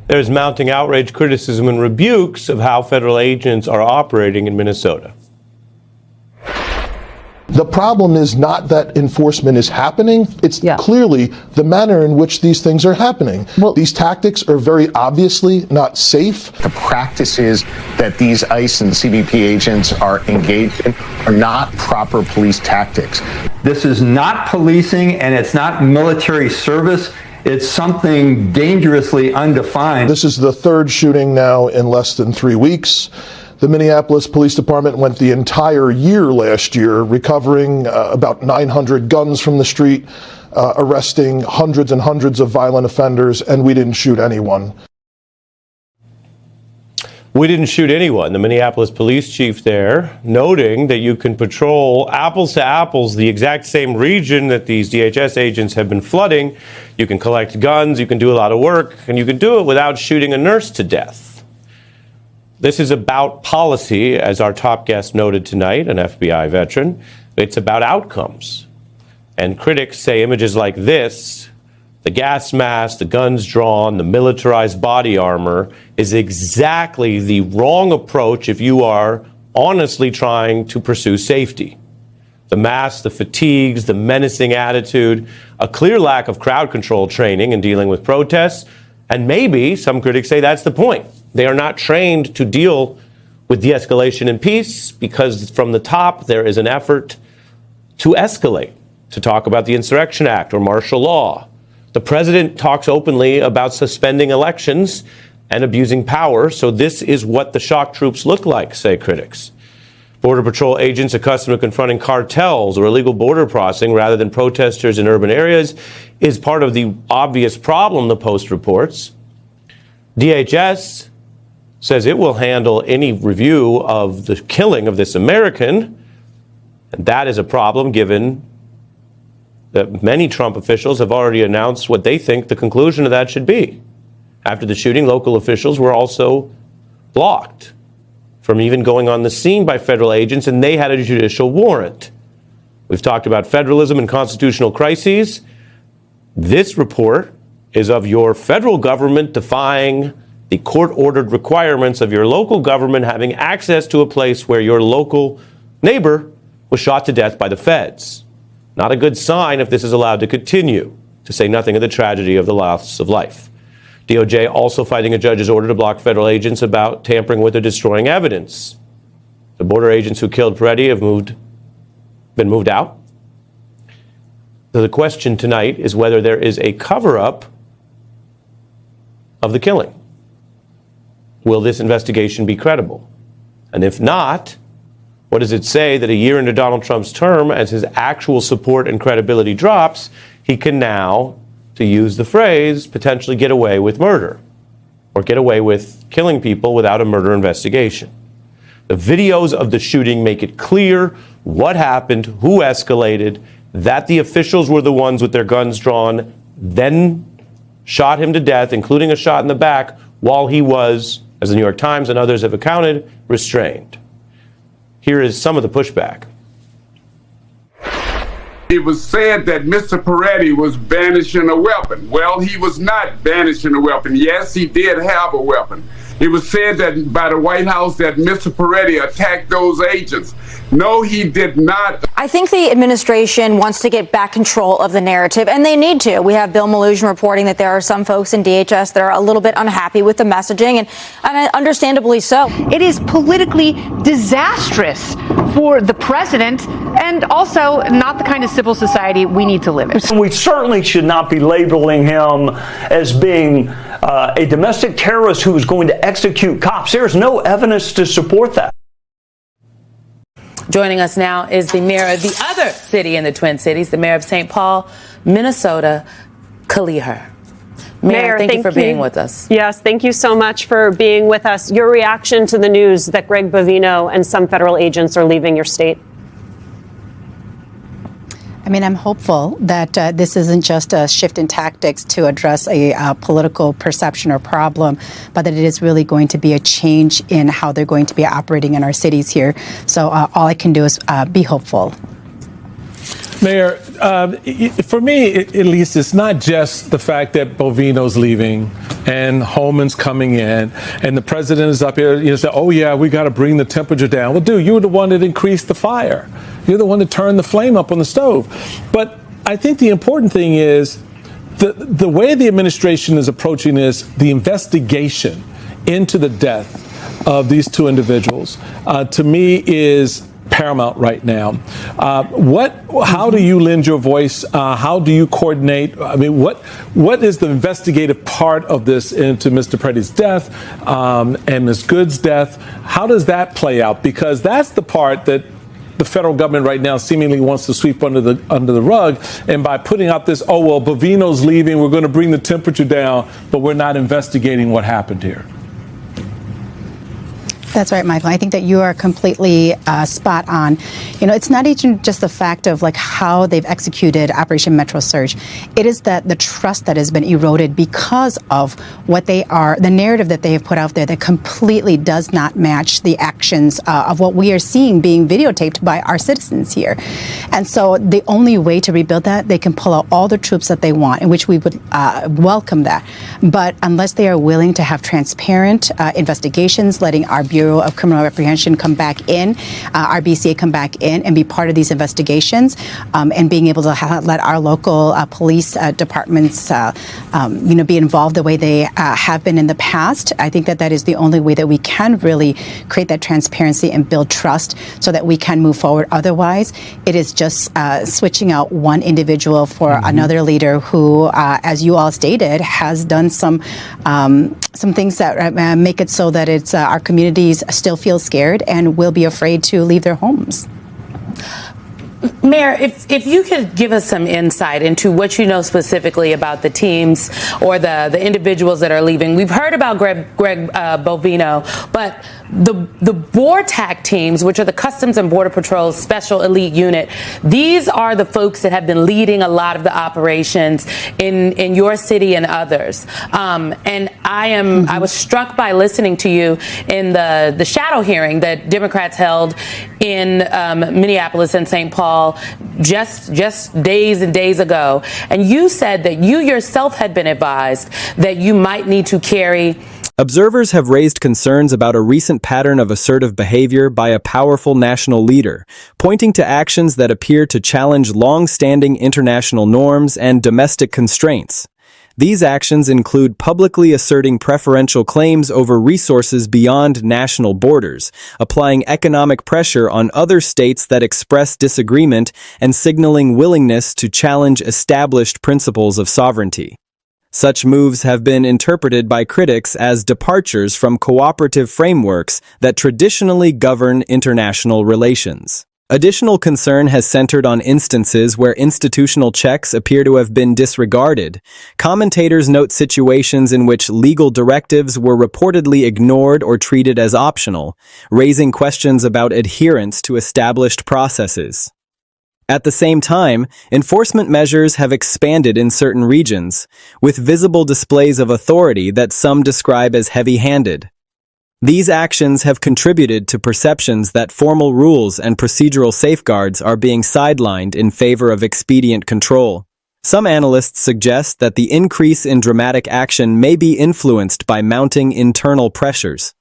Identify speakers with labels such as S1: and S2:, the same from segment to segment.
S1: There's mounting outrage, criticism, and rebukes of how federal agents are operating in Minnesota.
S2: The problem is not that enforcement is happening. It's clearly the manner in which these things are happening. Well, these tactics are very obviously not safe.
S3: The practices that these ICE and CBP agents are engaged in are not proper police tactics.
S4: This is not policing, and it's not military service. It's something dangerously undefined.
S2: This is the third shooting now in less than 3 weeks. The Minneapolis Police Department went the entire year last year recovering about 900 guns from the street, arresting hundreds and hundreds of violent offenders, and we didn't shoot anyone.
S1: We didn't shoot anyone. The Minneapolis police chief there noting that you can patrol apples to apples the exact same region that these DHS agents have been flooding. You can collect guns, you can do a lot of work, and you can do it without shooting a nurse to death. This is about policy, as our top guest noted tonight, an FBI veteran. It's about outcomes. And critics say images like this, the gas mask, the guns drawn, the militarized body armor, is exactly the wrong approach if you are honestly trying to pursue safety. The masks, the fatigues, the menacing attitude, a clear lack of crowd control training in dealing with protests, and maybe, some critics say, that's the point. They are not trained to deal with de-escalation and peace because from the top there is an effort to escalate, to talk about the Insurrection Act or martial law. The president talks openly about suspending elections and abusing power, so this is what the shock troops look like, say critics. Border Patrol agents accustomed to confronting cartels or illegal border crossing rather than protesters in urban areas is part of the obvious problem, the Post reports. DHS says it will handle any review of the killing of this American, and that is a problem given that many Trump officials have already announced what they think the conclusion of that should be. After the shooting, local officials were also blocked from even going on the scene by federal agents, and they had a judicial warrant. We've talked about federalism and constitutional crises. This report is of your federal government defying the court-ordered requirements of your local government having access to a place where your local neighbor was shot to death by the feds. Not a good sign if this is allowed to continue, to say nothing of the tragedy of the loss of life. DOJ also fighting a judge's order to block federal agents about tampering with or destroying evidence. The border agents who killed Peretti have been moved out. So the question tonight is whether there is a cover-up of the killing. Will this investigation be credible? And if not, what does it say that a year into Donald Trump's term, as his actual support and credibility drops, he can now, to use the phrase, potentially get away with murder or get away with killing people without a murder investigation? The videos of the shooting make it clear what happened, who escalated, that the officials were the ones with their guns drawn, then shot him to death, including a shot in the back, while he was, as the New York Times and others have accounted, restrained. Here is some of the pushback.
S5: It was said that Mr. Peretti was banishing a weapon. Well, he was not banishing a weapon. Yes, he did have a weapon. It was said that by the White House that Mr. Peretti attacked those agents. No, he did not.
S6: I think the administration wants to get back control of the narrative, and they need to. We have Bill Maloogian reporting that there are some folks in DHS that are a little bit unhappy with the messaging, and understandably so.
S7: It is politically disastrous for the president and also not the kind of civil society we need to live in.
S8: We certainly should not be labeling him as being a domestic terrorist who is going to execute cops. There's no evidence to support that.
S9: Joining us now is the mayor of the other city in the Twin Cities, the mayor of St. Paul, Minnesota, Kaliher. Mayor, thank you for being with us.
S10: Yes, thank you so much for being with us. Your reaction to the news that Greg Bovino and some federal agents are leaving your state?
S11: I mean, I'm hopeful that this isn't just a shift in tactics to address a political perception or problem, but that it is really going to be a change in how they're going to be operating in our cities here. So all I can do is be hopeful.
S12: Mayor, for me, at least, it's not just the fact that Bovino's leaving and Holman's coming in and the president is up here, say, oh, yeah, we got to bring the temperature down. Well, dude, you were the one that increased the fire. You're the one that turned the flame up on the stove. But I think the important thing is the way the administration is approaching this, the investigation into the death of these two individuals, to me, is paramount right now. How do you lend your voice? How do you coordinate? I mean, what is the investigative part of this into Mr. Peretti's death and Ms. Good's death? How does that play out? Because that's the part that the federal government right now seemingly wants to sweep under the rug. And by putting out this, oh, well, Bovino's leaving, we're going to bring the temperature down, but we're not investigating what happened here.
S11: That's right, Michael. I think that you are completely spot on. It's not even just the fact of how they've executed Operation Metro Surge. It is that the trust that has been eroded because of what they are, the narrative that they have put out there that completely does not match the actions of what we are seeing being videotaped by our citizens here. And so the only way to rebuild that, they can pull out all the troops that they want, in which we would welcome that. But unless they are willing to have transparent investigations, letting our Bureau of Criminal Apprehension come back in, our BCA come back in and be part of these investigations, and being able to let our local police departments, be involved the way they have been in the past. I think that is the only way that we can really create that transparency and build trust so that we can move forward. Otherwise, it is just switching out one individual for another leader who, as you all stated, has done some things that make it so that it's our communities still feel scared and will be afraid to leave their homes.
S9: Mayor, if you could give us some insight into what you know specifically about the teams or the individuals that are leaving. We've heard about Greg Bovino, but the BORTAC teams, which are the Customs and Border Patrol Special Elite Unit, these are the folks that have been leading a lot of the operations in your city and others. And I was struck by listening to you in the shadow hearing that Democrats held in Minneapolis and St. Paul just days and days ago. And you said that you yourself had been advised that you might need to carry.
S13: Observers have raised concerns about a recent pattern of assertive behavior by a powerful national leader, pointing to actions that appear to challenge long-standing international norms and domestic constraints. These actions include publicly asserting preferential claims over resources beyond national borders, applying economic pressure on other states that express disagreement, and signaling willingness to challenge established principles of sovereignty. Such moves have been interpreted by critics as departures from cooperative frameworks that traditionally govern international relations. Additional concern has centered on instances where institutional checks appear to have been disregarded. Commentators note situations in which legal directives were reportedly ignored or treated as optional, raising questions about adherence to established processes. At the same time, enforcement measures have expanded in certain regions, with visible displays of authority that some describe as heavy-handed. These actions have contributed to perceptions that formal rules and procedural safeguards are being sidelined in favor of expedient control. Some analysts suggest that the increase in dramatic action may be influenced by mounting internal pressures.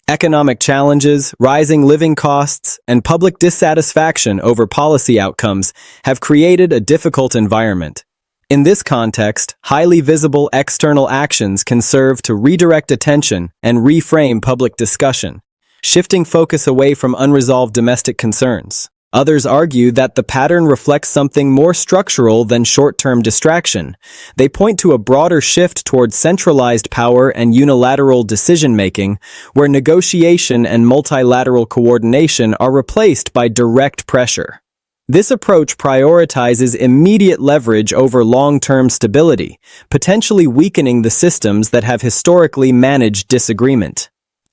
S13: Economic challenges, rising living costs, and public dissatisfaction over policy outcomes have created a difficult environment. In this context, highly visible external actions can serve to redirect attention and reframe public discussion, shifting focus away from unresolved domestic concerns. Others argue that the pattern reflects something more structural than short-term distraction. They point to a broader shift towards centralized power and unilateral decision-making, where negotiation and multilateral coordination are replaced by direct pressure. This approach prioritizes immediate leverage over long-term stability, potentially weakening the systems that have historically managed disagreement.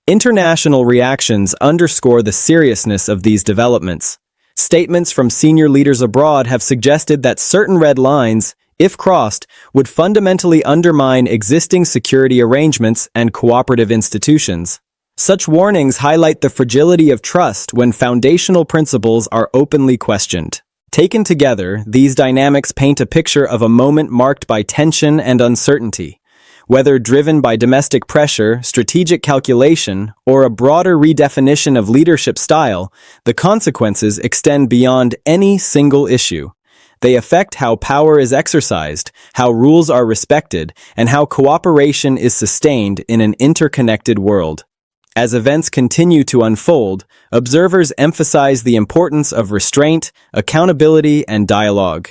S13: International reactions underscore the seriousness of these developments. Statements from senior leaders abroad have suggested that certain red lines, if crossed, would fundamentally undermine existing security arrangements and cooperative institutions. Such warnings highlight the fragility of trust when foundational principles are openly questioned. Taken together, these dynamics paint a picture of a moment marked by tension and uncertainty. Whether driven by domestic pressure, strategic calculation, or a broader redefinition of leadership style, the consequences extend beyond any single issue. They affect how power is exercised, how rules are respected, and how cooperation is sustained in an interconnected world. As events continue to unfold, observers emphasize the importance of restraint, accountability, and dialogue.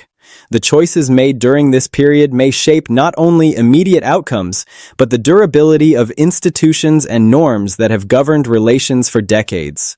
S13: The choices made during this period may shape not only immediate outcomes, but the durability of institutions and norms that have governed relations for decades.